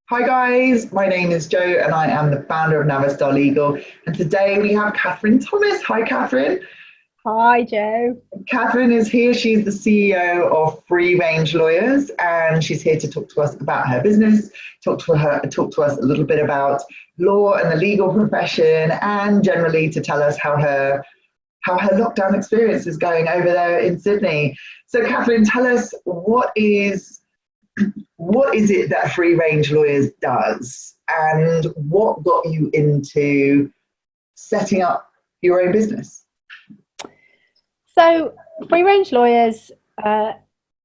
Hi guys, my name is Jo and I am the founder of NaviStar Legal. And today we have Katherine Thomas. Hi Katherine. Hi, Joe. Katherine is here. She's the CEO of Freerange Lawyers and she's here to talk to us about her business, talk to us a little bit about law and the legal profession and generally to tell us how her lockdown experience is going over there in Sydney. So Katherine, tell us what is it that Free Range Lawyers does and what got you into setting up your own business? So, Freerange Lawyers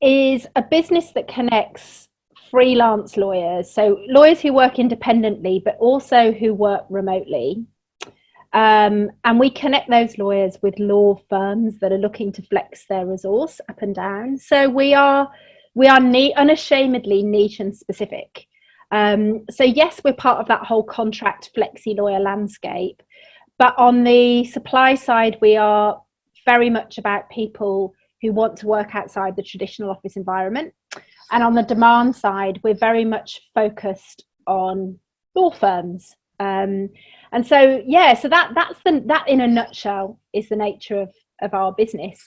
is a business that connects freelance lawyers, so lawyers who work independently, but also who work remotely. And we connect those lawyers with law firms that are looking to flex their resource up and down. So we are unashamedly niche and specific. So yes, we're part of that whole contract flexi lawyer landscape, but on the supply side, we are very much about people who want to work outside the traditional office environment. And on the demand side, we're very much focused on law firms. And so, yeah, so that in a nutshell is the nature of our business.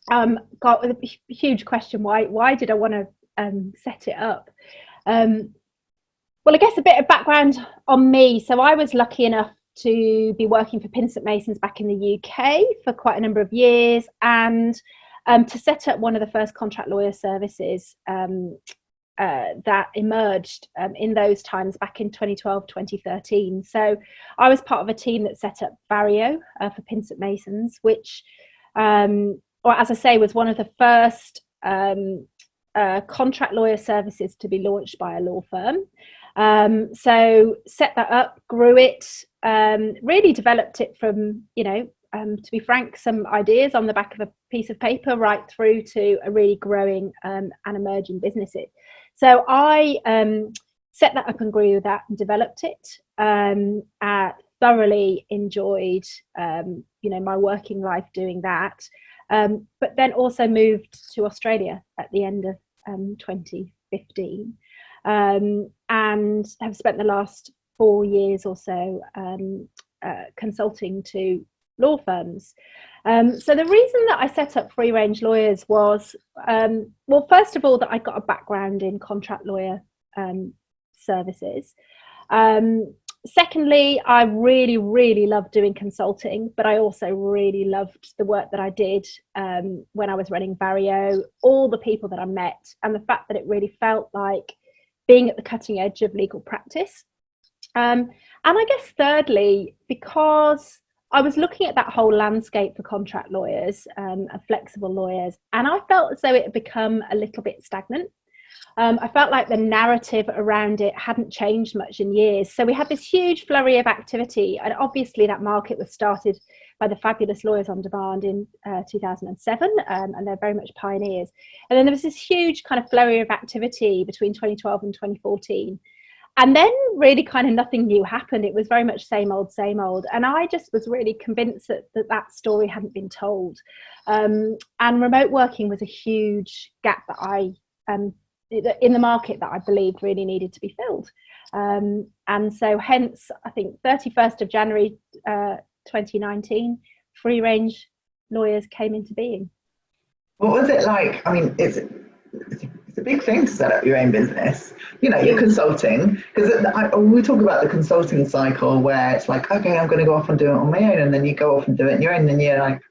Got a huge question. Why did I want to set it up? Well, I guess a bit of background on me. So I was lucky enough to be working for Pinsent Masons back in the UK for quite a number of years, and to set up one of the first contract lawyer services that emerged in those times back in 2012, 2013. So I was part of a team that set up Vario for Pinsent Masons, which, or as I say, was one of the first contract lawyer services to be launched by a law firm. So set that up, grew it, really developed it from, to be frank, some ideas on the back of a piece of paper right through to a really growing and emerging business. So I set that up and grew that and developed it. Thoroughly enjoyed, my working life doing that. But then also moved to Australia at the end of 2015. And have spent the last 4 years or so consulting to law firms. So the reason that I set up Free Range Lawyers was, well, first of all, that I got a background in contract lawyer services. Secondly, I really, really loved doing consulting, but I also really loved the work that I did when I was running Vario, all the people that I met, and the fact that it really felt like being at the cutting edge of legal practice. And I guess thirdly, because I was looking at that whole landscape for contract lawyers and flexible lawyers, and I felt as though it had become a little bit stagnant. I felt like the narrative around it hadn't changed much in years. So we had this huge flurry of activity, and obviously that market was started by the fabulous Lawyers on Demand in 2007, and they're very much pioneers. And then there was this huge kind of flurry of activity between 2012 and 2014. And then really kind of nothing new happened. It was very much same old, same old. And I just was really convinced that story hadn't been told. And remote working was a huge gap that I in the market that I believed really needed to be filled. And so hence, I think 31st of January 2019, Free Range Lawyers came into being. What was it like? I mean, it's a big thing to set up your own business. You're consulting, because we talk about the consulting cycle where it's like, okay, I'm going to go off and do it on my own, and then you go off and do it on your own, and then you're like,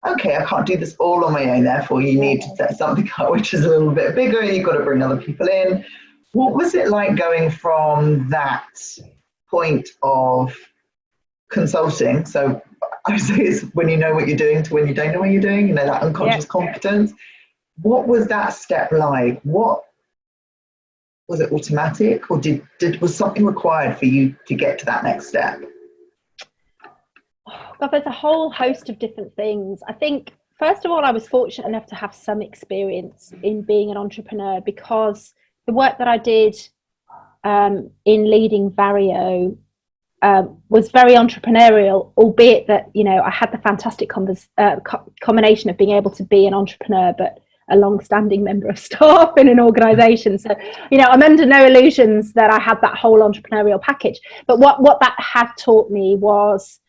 okay, I can't do this all on my own, therefore you need to set something up which is a little bit bigger and you've got to bring other people in. What was it like going from that point of consulting, so I would say it's when you know what you're doing, to when you don't know what you're doing, that unconscious competence. What was that step like? What was it, automatic, or was something required for you to get to that next step? God, there's a whole host of different things. I think, first of all, I was fortunate enough to have some experience in being an entrepreneur, because the work that I did in leading Vario was very entrepreneurial, albeit that, I had the fantastic combination of being able to be an entrepreneur, but a long-standing member of staff in an organisation. So, you know, I'm under no illusions that I had that whole entrepreneurial package. But what that had taught me was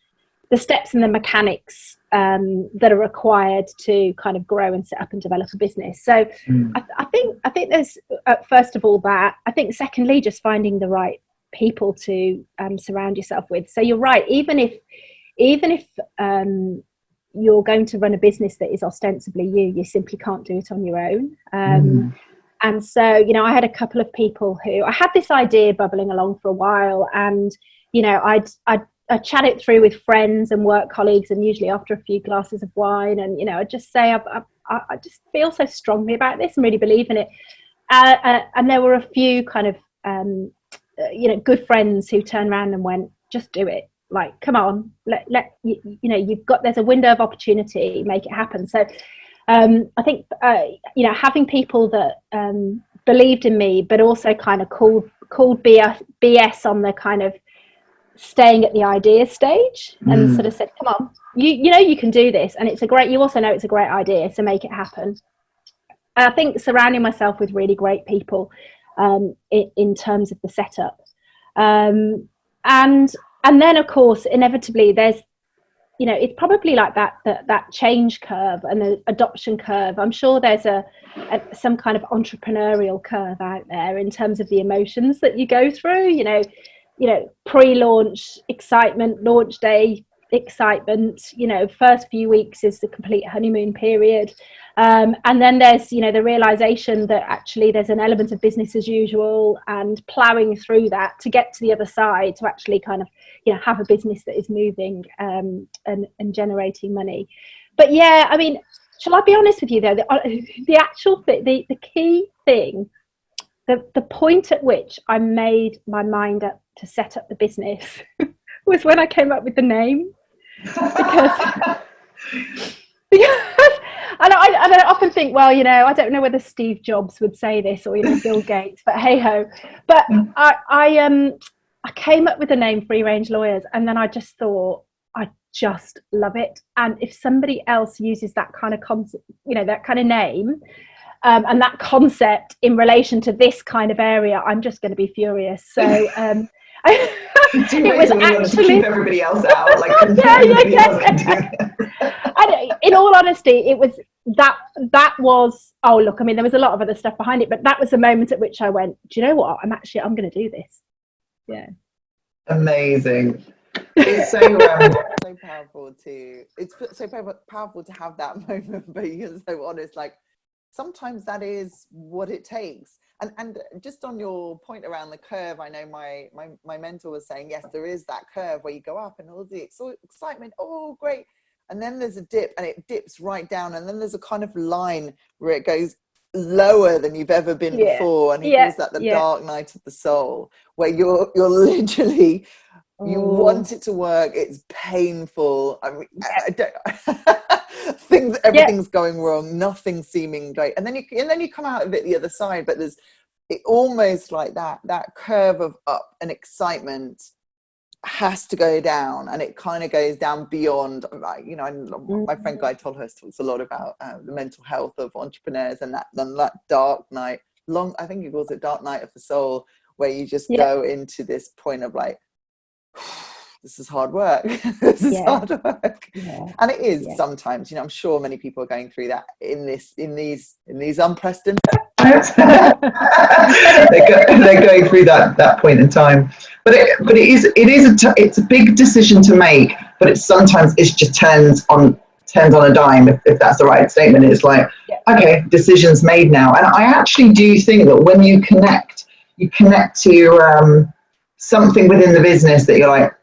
the steps and the mechanics that are required to kind of grow and set up and develop a business. So I think there's first of all that. I think secondly, just finding the right people to surround yourself with. So you're right, even if you're going to run a business that is ostensibly you simply can't do it on your own. And so, you know, I had a couple of people who I had this idea bubbling along for a while, and you know, I chat it through with friends and work colleagues, and usually after a few glasses of wine, and you know, I just say I just feel so strongly about this and really believe in it. And there were a few kind of you know, good friends who turned around and went, just do it. Like, come on, let you know, there's a window of opportunity, make it happen. So I think you know, having people that believed in me, but also kind of called BS on the kind of staying at the idea stage, and sort of said, come on, you know, you can do this, and you also know it's a great idea, so make it happen. And I think surrounding myself with really great people in terms of the setup, and then of course inevitably there's, you know, it's probably like that change curve and the adoption curve. I'm sure there's some kind of entrepreneurial curve out there in terms of the emotions that you go through, you know, pre-launch excitement, launch day excitement, you know, first few weeks is the complete honeymoon period. And then there's, you know, the realization that actually there's an element of business as usual, and plowing through that to get to the other side to actually kind of, you know, have a business that is moving and generating money. But yeah, I mean, shall I be honest with you though, the actual the key thing, the point at which I made my mind up to set up the business was when I came up with the name, because and I often think, well, you know, I don't know whether Steve Jobs would say this, or, you know, Bill Gates, but hey ho. But I came up with the name Freerange Lawyers, and then I just thought, I just love it. And if somebody else uses that kind of concept, you know, that kind of name, and that concept in relation to this kind of area, I'm just going to be furious. So it was actually to keep everybody else out, like And in all honesty, it was that was, oh look, I mean, there was a lot of other stuff behind it, but that was the moment at which I went, do you know what, I'm going to do this. Yeah. Amazing. It's so so powerful to have that moment, but you're so honest, like sometimes that is what it takes. And just on your point around the curve, I know my mentor was saying, yes, there is that curve where you go up and all the excitement, oh great, and then there's a dip and it dips right down, and then there's a kind of line where it goes lower than you've ever been before, and he calls that the dark night of the soul, where you're literally, you want it to work, it's painful, I mean, I don't everything's going wrong, nothing's seeming great, and then you come out of it the other side, but there's almost like that curve of up and excitement has to go down, and it kind of goes down beyond, you know, my friend Guy Tolhurst talks a lot about the mental health of entrepreneurs, and that dark night, I think he calls it dark night of the soul, where you just go into this point of like, this is hard work. This is hard work. And it is sometimes, you know, I'm sure many people are going through that in these unprecedented they're going through that point in time, but it's a big decision to make, but it's sometimes just turns on a dime, if that's the right statement. It's like, okay, decisions made now. And I actually do think that when you connect to something within the business that you're like,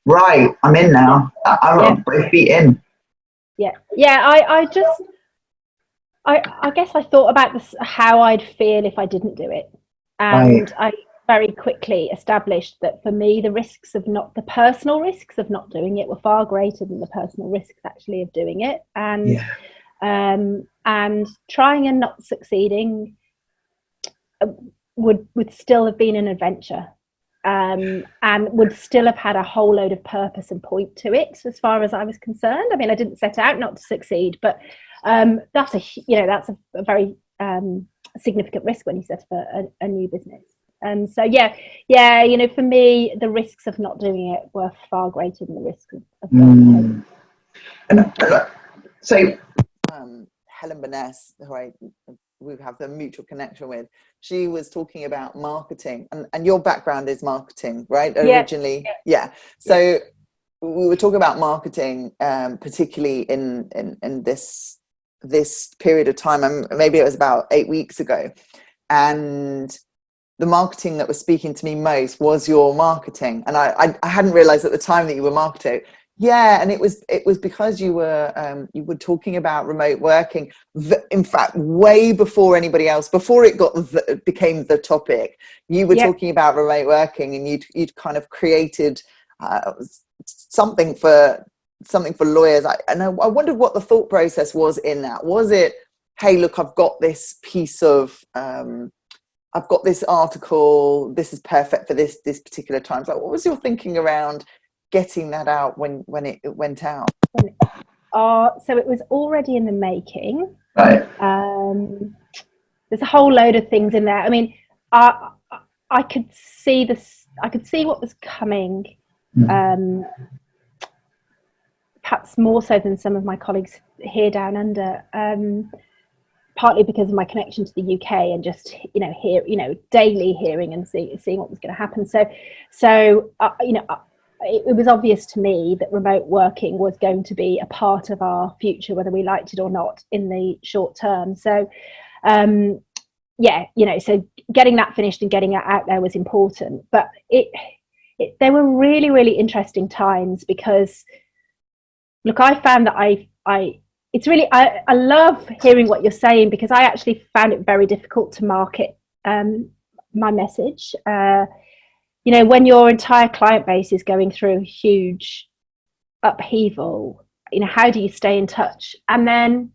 right, I'm in now, I'm on both feet in. I guess I thought about this, how I'd feel if I didn't do it, and I very quickly established that for me the personal risks of not doing it were far greater than the personal risks actually of doing it, and trying and not succeeding would still have been an adventure, and would still have had a whole load of purpose and point to it as far as I was concerned. I mean, I didn't set out not to succeed, but That's a very significant risk when you set up a new business. And so for me, the risks of not doing it were far greater than the risks of going ahead. So Helen Burness, who we have the mutual connection with, she was talking about marketing, and your background is marketing, right? Originally. Yeah. So we were talking about marketing, particularly in this period of time, and maybe it was about 8 weeks ago, and the marketing that was speaking to me most was your marketing, and I hadn't realized at the time that you were marketing. Yeah, and it was because you were talking about remote working. In fact, way before anybody else, before it became the topic, you were talking about remote working, and you'd kind of created something for lawyers. I wondered what the thought process was in that. Was it, hey, look, I've got this piece of I've got this article, this is perfect for this particular time. So what was your thinking around getting that out when it went out? So it was already in the making. Right. There's a whole load of things in there. I mean, I could see this. I could see what was coming. Perhaps more so than some of my colleagues here down under. Partly because of my connection to the UK and just daily hearing and seeing what was going to happen. It was obvious to me that remote working was going to be a part of our future, whether we liked it or not, in the short term. So, so getting that finished and getting it out there was important. But they were really, really interesting times because, look, I found that I love hearing what you're saying, because I actually found it very difficult to market my message. When your entire client base is going through a huge upheaval, how do you stay in touch? And then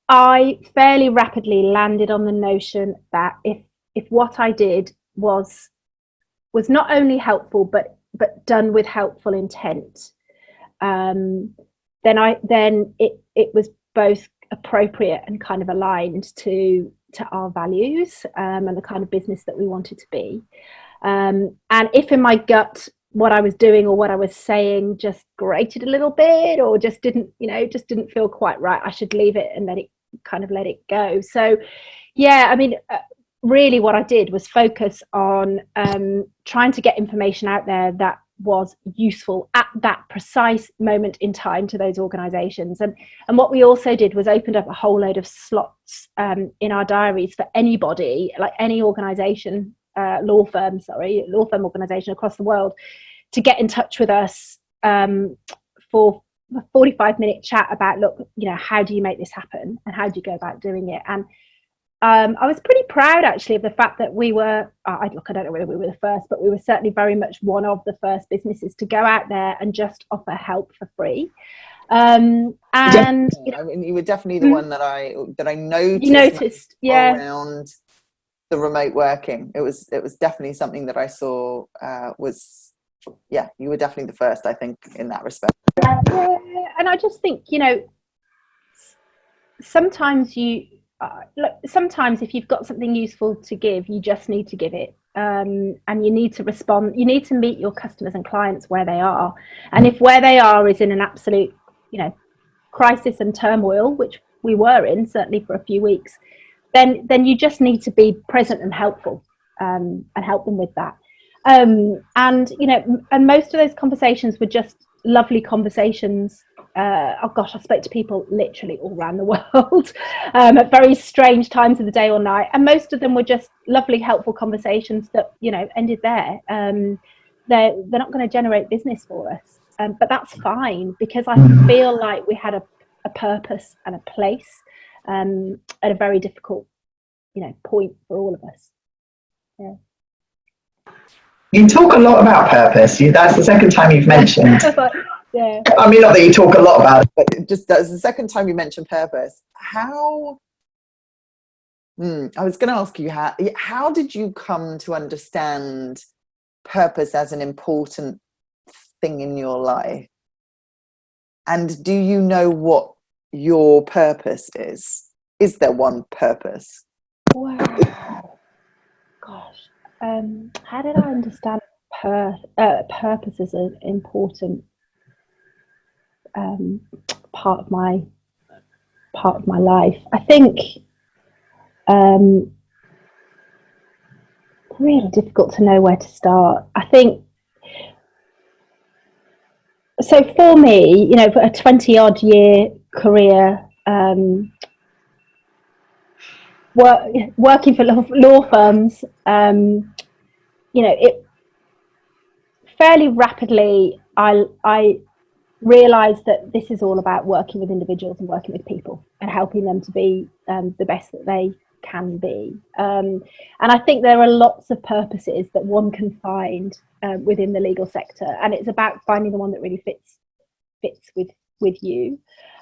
I fairly rapidly landed on the notion that if what I did was not only helpful but done with helpful intent, then it was both appropriate and kind of aligned to our values and the kind of business that we wanted to be. And if in my gut what I was doing or what I was saying just grated a little bit, or just didn't feel quite right, I should leave it and let it go. So really what I did was focus on trying to get information out there that was useful at that precise moment in time to those organizations. And what we also did was opened up a whole load of slots in our diaries for anybody, like any organization, law firm organization across the world, to get in touch with us for a 45-minute chat about, look, how do you make this happen and how do you go about doing it? And I was pretty proud actually of the fact that we were, I don't know whether we were the first, but we were certainly very much one of the first businesses to go out there and just offer help for free. You were definitely the one that I noticed. Around the remote working. It was definitely something that I saw you were definitely the first, I think, in that respect. And I just think, sometimes sometimes if you've got something useful to give, you just need to give it, and you need to respond. You need to meet your customers and clients where they are, and if where they are is in an absolute crisis and turmoil, which we were in certainly for a few weeks, then you just need to be present and helpful, and help them with that. And most of those conversations were just lovely conversations. I spoke to people literally all around the world at very strange times of the day or night, and most of them were just lovely, helpful conversations that ended there. They're not going to generate business for us, but that's fine, because I feel like we had a purpose and a place at a very difficult point for all of us. Yeah. You talk a lot about purpose. That's the second time you've mentioned. Yeah. I mean, not that you talk a lot about it, but just that's the second time you mentioned purpose. How? I was going to ask you how did you come to understand purpose as an important thing in your life? And do you know what your purpose is? Is there one purpose? Wow. Gosh. How did I understand purpose as an important part of my life? I think really difficult to know where to start. I think so for me, for a 20-odd year career, working for law firms, it fairly rapidly I realised that this is all about working with individuals and working with people and helping them to be the best that they can be. And I think there are lots of purposes that one can find within the legal sector, and it's about finding the one that really fits with you.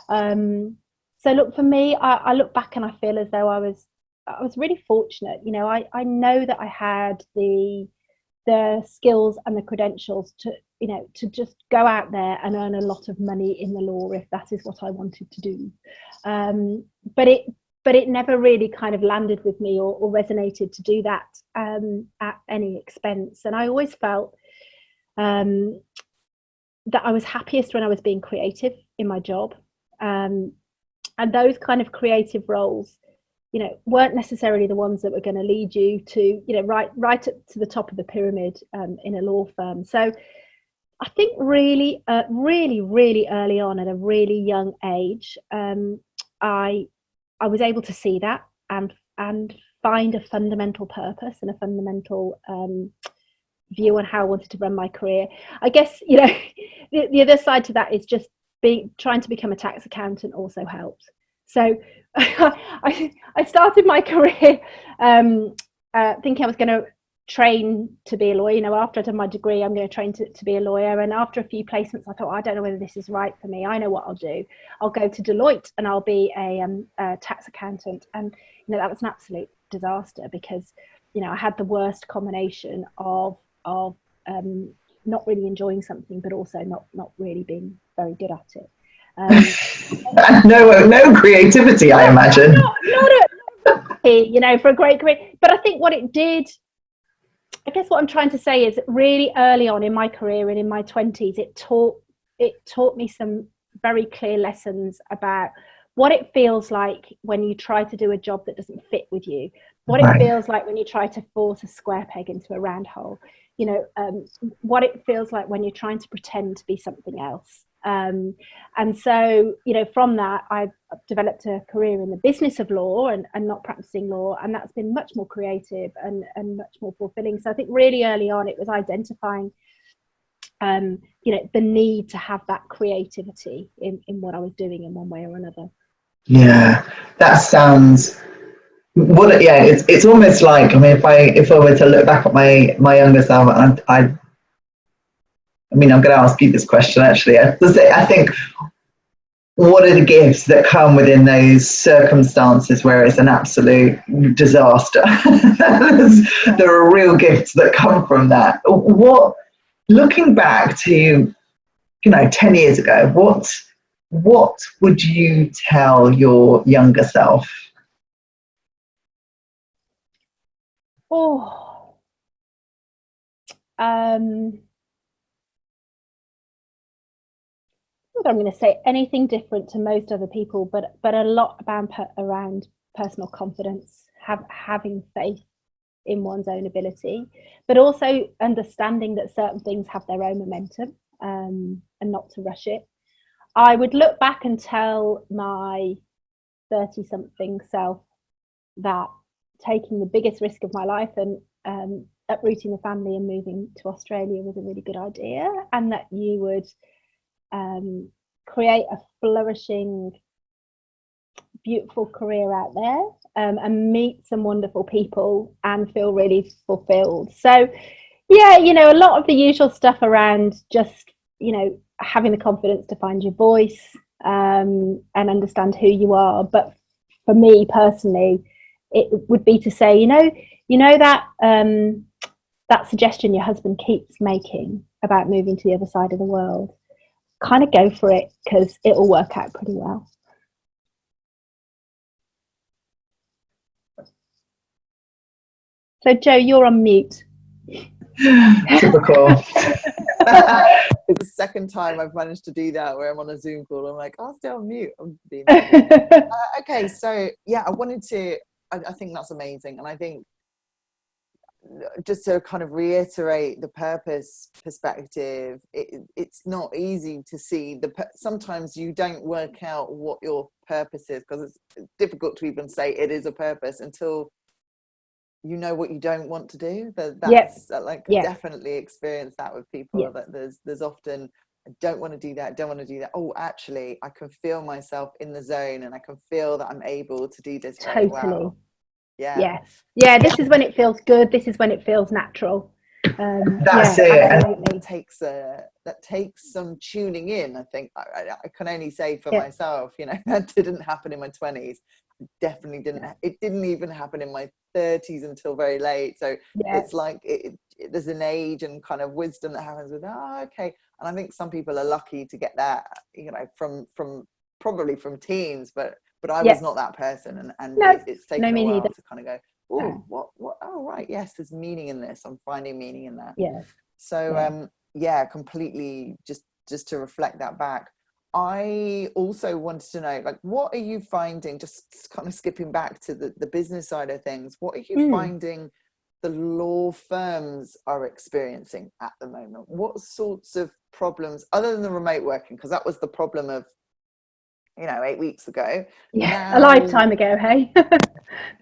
So look, for me, I look back and I feel as though I was really fortunate. I know that I had the skills and the credentials to just go out there and earn a lot of money in the law if that is what I wanted to do. But it never really kind of landed with me or resonated to do that at any expense. And I always felt that I was happiest when I was being creative in my job. And those kind of creative roles, weren't necessarily the ones that were going to lead you to, right up to the top of the pyramid in a law firm. So I think really early on, at a really young age, I was able to see that and find a fundamental purpose and a fundamental view on how I wanted to run my career. I guess, the other side to that is just trying to become a tax accountant also helped. So I started my career thinking I was going to train to be a lawyer. After I'd done my degree, I'm going to train to be a lawyer. And after a few placements, I thought, I don't know whether this is right for me. I know what I'll do. I'll go to Deloitte and I'll be a tax accountant. And that was an absolute disaster because I had the worst combination of not really enjoying something, but also not really being very good at it. No creativity, I imagine. For a great career. But I think what it did, I guess what I'm trying to say is really early on in my career and in my 20s, it taught me some very clear lessons about what it feels like when you try to do a job that doesn't fit with you, what it feels like when you try to force a square peg into a round hole, what it feels like when you're trying to pretend to be something else. And so, from that, I've developed a career in the business of law and not practicing law. And that's been much more creative and much more fulfilling. So I think really early on, it was identifying, the need to have that creativity in what I was doing in one way or another. Yeah, that sounds... it's almost like, if I were to look back at my younger self, I'm going to ask you this question, actually. I think, what are the gifts that come within those circumstances where it's an absolute disaster? There are real gifts that come from that. Looking back to, 10 years ago, what would you tell your younger self? I'm going to say anything different to most other people, but a lot around personal confidence, having faith in one's own ability, but also understanding that certain things have their own momentum and not to rush it. I would look back and tell my 30-something self that taking the biggest risk of my life and uprooting the family and moving to Australia was a really good idea, and that you would create a flourishing, beautiful career out there and meet some wonderful people and feel really fulfilled. So a lot of the usual stuff around just having the confidence to find your voice and understand who you are. But for me personally, it would be to say, that that suggestion your husband keeps making about moving to the other side of the world, kind of go for it, because it'll work out pretty well. So Joe, you're on mute. Typical. It's the second time I've managed to do that where I'm on a Zoom call. I'm like, I'll stay on mute. I'm being okay, so yeah, I think that's amazing. And I think just to kind of reiterate the purpose perspective, it's not easy to see sometimes you don't work out what your purpose is, because it's difficult to even say it is a purpose until you know what you don't want to do. That's definitely experienced that with people. That there's often, I don't want to do that, oh actually I can feel myself in the zone and I can feel that I'm able to do this very well. Yeah, this is when it feels good, this is when it feels natural. That's it. Absolutely. That takes some tuning in. I think I can only say for myself, that didn't happen in my 20s. Definitely didn't. It didn't even happen in my 30s until very late. So it's like there's an age and kind of wisdom that happens with okay. And I think some people are lucky to get that, from probably from teens, but I was not that person, and it's taken a while to kind of go, what oh right, yes, there's meaning in this. I'm finding meaning in that. So completely, just to reflect that back. I also wanted to know, like, what are you finding, just kind of skipping back to the business side of things, what are you finding the law firms are experiencing at the moment? What sorts of problems, other than the remote working, because that was the problem of 8 weeks ago. A lifetime ago, hey.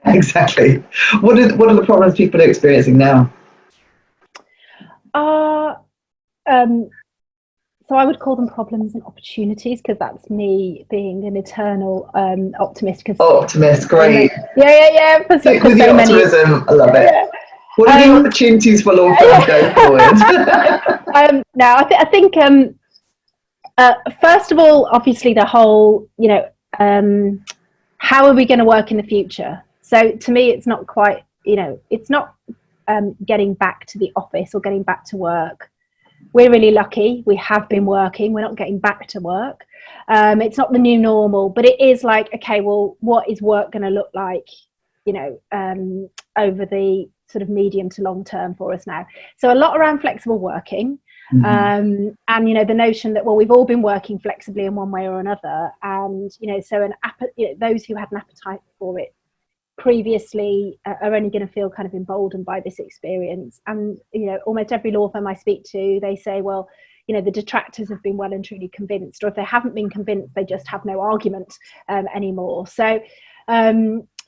Exactly. What are the problems people are experiencing now? So I would call them problems and opportunities, because that's me being an eternal optimist. Optimist, great. For so many. Optimism, I love it. What are the opportunities for law firms going forward? I think first of all, obviously the whole, how are we going to work in the future? So to me, it's not quite, it's not getting back to the office or getting back to work. We're really lucky. We have been working. We're not getting back to work. It's not the new normal, but it is like, okay, well, what is work going to look like, over the sort of medium to long term for us now? So a lot around flexible working. And the notion that, well, we've all been working flexibly in one way or another, and so those who had an appetite for it previously are only going to feel kind of emboldened by this experience. And almost every law firm I speak to, they say, well, the detractors have been well and truly convinced, or if they haven't been convinced, they just have no argument anymore. So a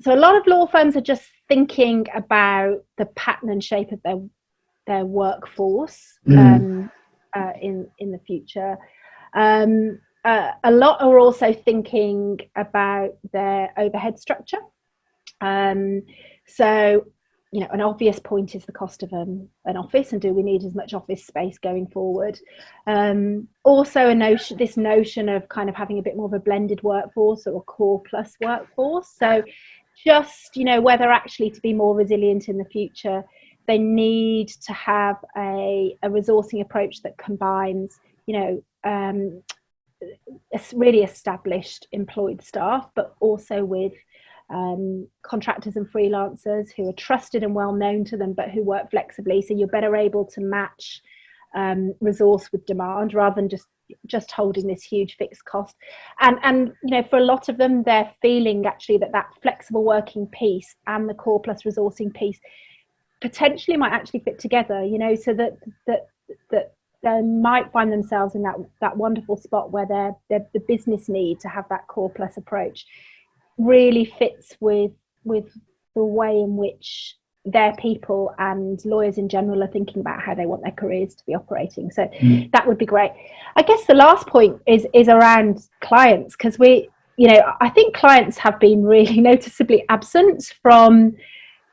lot of law firms are just thinking about the pattern and shape of their workforce in the future. A lot are also thinking about their overhead structure. So an obvious point is the cost of an office, and do we need as much office space going forward? Also this notion of kind of having a bit more of a blended workforce or a core plus workforce. So just whether actually to be more resilient in the future, they need to have a resourcing approach that combines, really established employed staff, but also with contractors and freelancers who are trusted and well known to them, but who work flexibly. So you're better able to match resource with demand, rather than just holding this huge fixed cost. And for a lot of them, they're feeling actually that flexible working piece and the core plus resourcing piece potentially might actually fit together, so that they might find themselves in that wonderful spot where the business need to have that core plus approach really fits with the way in which their people and lawyers in general are thinking about how they want their careers to be operating. So that would be great. I guess the last point is around clients, because I think clients have been really noticeably absent from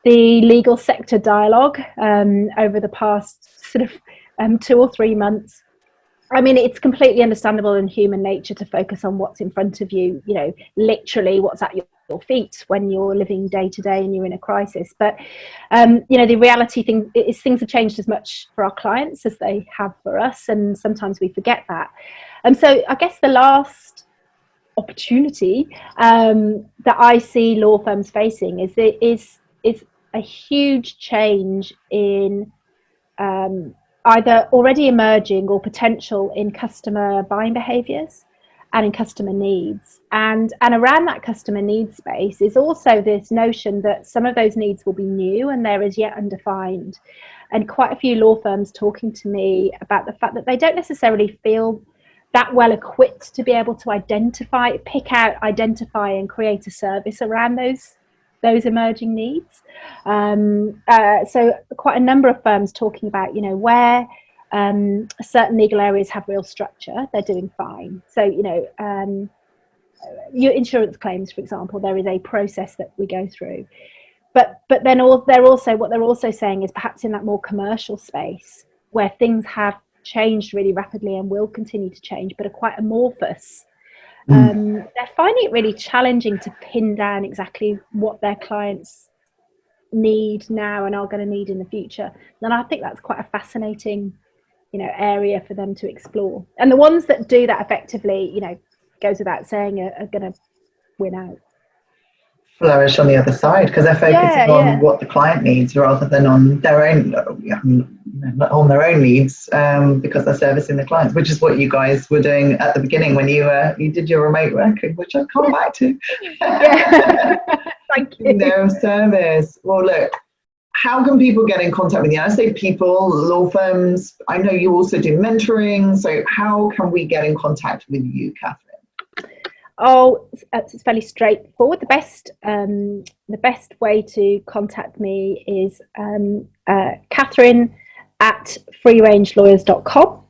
the legal sector dialogue over the past sort of 2 or 3 months. I mean, it's completely understandable in human nature to focus on what's in front of you, literally what's at your feet when you're living day to day and you're in a crisis. But, the reality thing is things have changed as much for our clients as they have for us. And sometimes we forget that. And so I guess the last opportunity that I see law firms facing is a huge change in either already emerging or potential in customer buying behaviours and in customer needs. And around that customer needs space is also this notion that some of those needs will be new and they're as yet undefined. And quite a few law firms talking to me about the fact that they don't necessarily feel that well equipped to be able to pick out, identify and create a service around those emerging needs. So quite a number of firms talking about, where certain legal areas have real structure, they're doing fine. So, your insurance claims, for example, there is a process that we go through. But then what they're also saying is perhaps in that more commercial space where things have changed really rapidly and will continue to change, but are quite amorphous. They're finding it really challenging to pin down exactly what their clients need now and are going to need in the future. And I think that's quite a fascinating, area for them to explore. And the ones that do that effectively, goes without saying, are going to win out. Flourish on the other side because they're focusing on what the client needs rather than on their own, not on their own needs, because they're servicing the clients, which is what you guys were doing at the beginning when you did your remote working, which I'll come back to. Thank you. No service. Well, look, how can people get in contact with you? I say people, law firms. I know you also do mentoring. So how can we get in contact with you, Katherine? Oh, it's fairly straightforward. The best way to contact me is Katherine at freerangelawyers.com,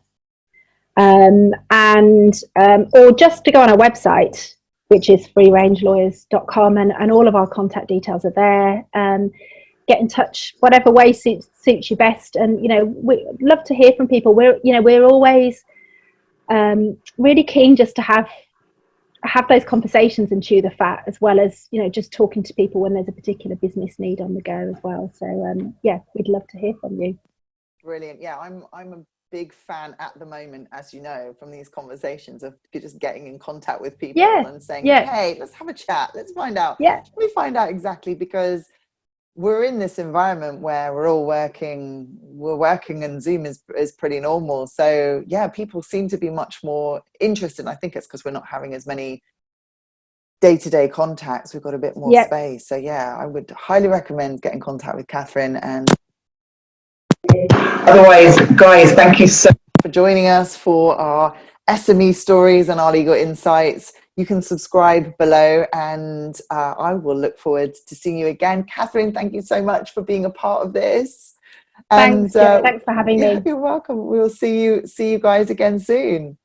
or just to go on our website, which is freerangelawyers.com, and all of our contact details are there. Get in touch, whatever way suits you best, and we love to hear from people. We're always really keen just to have those conversations and chew the fat, as well as just talking to people when there's a particular business need on the go as well. So we'd love to hear from you. Brilliant. Yeah, I'm a big fan at the moment, as you know, from these conversations of just getting in contact with people and saying, hey, let's have a chat, let's find out. Let me find out exactly, because we're in this environment where we're working and Zoom is pretty normal. So people seem to be much more interested. I think it's because we're not having as many day-to-day contacts. We've got a bit more space. So I would highly recommend getting in contact with Katherine. And otherwise, guys, thank you so much for joining us for our SME stories and our legal insights. You can subscribe below, and I will look forward to seeing you again. Katherine, thank you so much for being a part of this. Thanks for having me. You're welcome. We'll see you guys again soon.